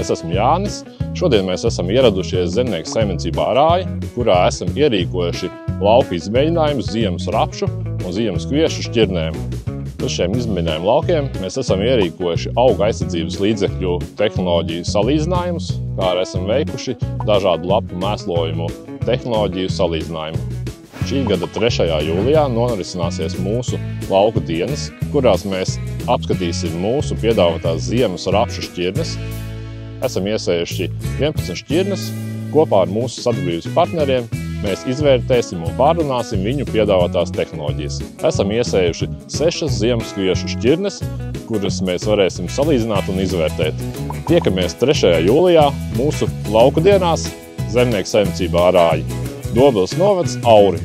Es esmu Jānis. Šodien mēs esam ieradušies zemnieku saimniecībā Rāja, kurā esam ierīkojuši lauku izmēģinājumus ziemas rapšu un ziemas kviešu šķirnēm. Uz šiem izmēģinājumu laukiem mēs esam ierīkojuši auga aizsardzības līdzekļu tehnoloģiju salīdzinājumus, kā arī esam veikuši dažādu lapu mēslojumu tehnoloģiju salīdzinājumu. Šī gada 3. jūlijā norisināsies mūsu lauku dienas, kurās mēs apskatīsim mūsu piedāvātās ziemas rapšu šķirnes. Esam iesējuši 11 šķirnes. Kopā ar mūsu sadarbības partneriem mēs izvērtēsim un pārrunāsim viņu piedāvātās tehnoloģijas. Esam iesējuši 6 ziemas kviešu šķirnes, kuras mēs varēsim salīdzināt un izvērtēt. Tiekamies 3. jūlijā mūsu lauku dienās zemnieku saimniecībā Rāja. Dobeles novads, Auri.